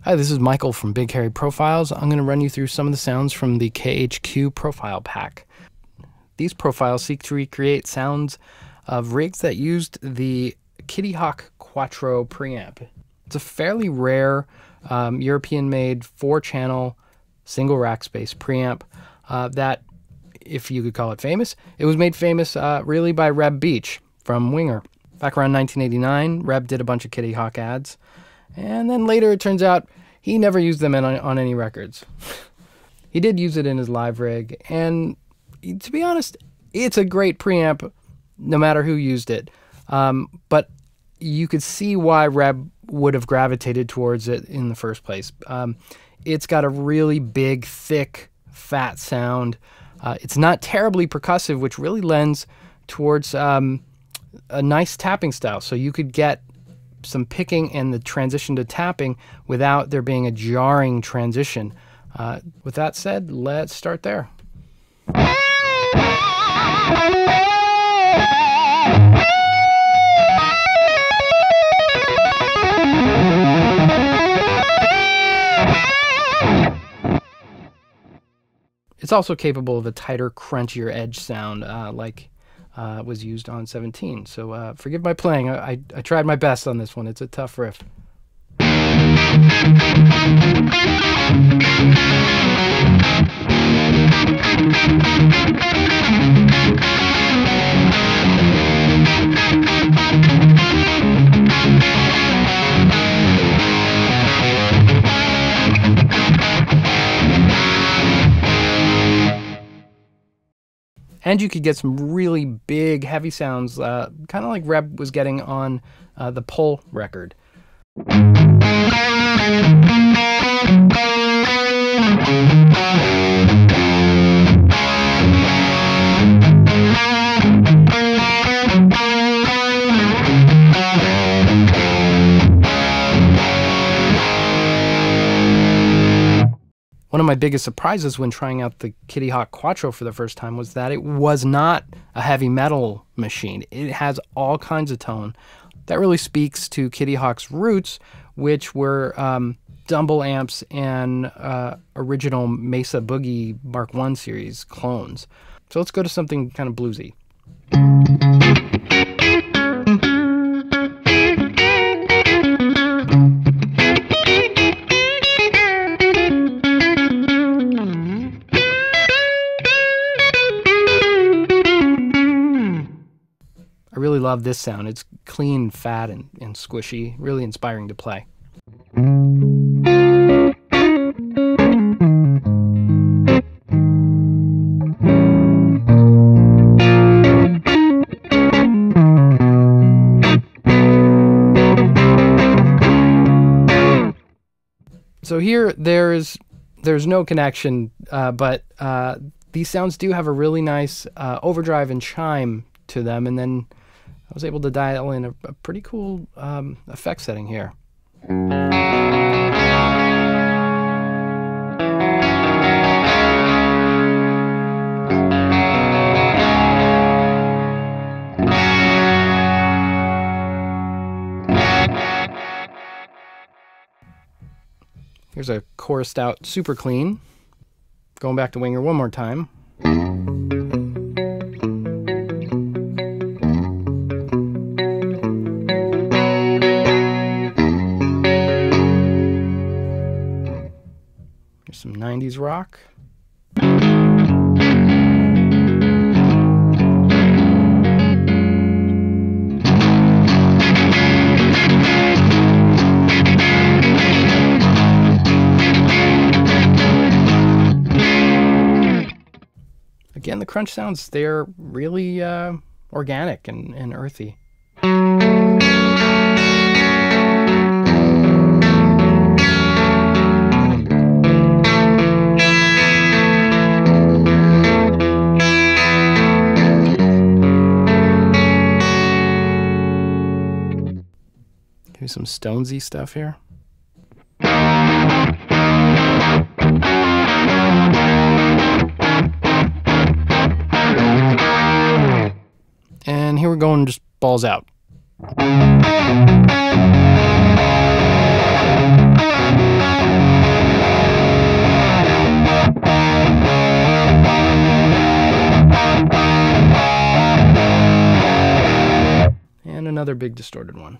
Hi, this is Michael from Big Hairy Profiles. I'm going to run you through some of the sounds from the KHQ Profile Pack. These profiles seek to recreate sounds of rigs that used the Kitty Hawk Quattro preamp. It's a fairly rare European-made 4-channel single rack space preamp that, if you could call it famous, it was made famous really by Reb Beach from Winger. Back around 1989, Reb did a bunch of Kitty Hawk ads, and then later it turns out he never used them on any records. He did use it in his live rig, and to be honest, it's a great preamp no matter who used it. But you could see why Reb would have gravitated towards it in the first place. It's got a really big, thick, fat sound. It's not terribly percussive, which really lends towards a nice tapping style. So you could get some picking and the transition to tapping without there being a jarring transition. With that said, let's start there. It's also capable of a tighter, crunchier edge sound like was used on 17. So forgive my playing. I tried my best on this one. It's a tough riff. And you could get some really big, heavy sounds, kind of like Reb was getting on the Pull record. One of my biggest surprises when trying out the Kitty Hawk Quattro for the first time was that it was not a heavy metal machine. It has all kinds of tone. That really speaks to Kitty Hawk's roots, which were Dumble amps and original Mesa Boogie Mark I series clones. So let's go to something kind of bluesy. I really love this sound. It's clean, fat, and squishy. Really inspiring to play. So here, there's no connection, but these sounds do have a really nice overdrive and chime to them, and then I was able to dial in a pretty cool effect setting here. Here's a chorused out super clean. Going back to Winger one more time. Some 90s rock. Again, the crunch sounds, they're really organic and earthy. Some Stonesy stuff here. And here we're going just balls out. big distorted one.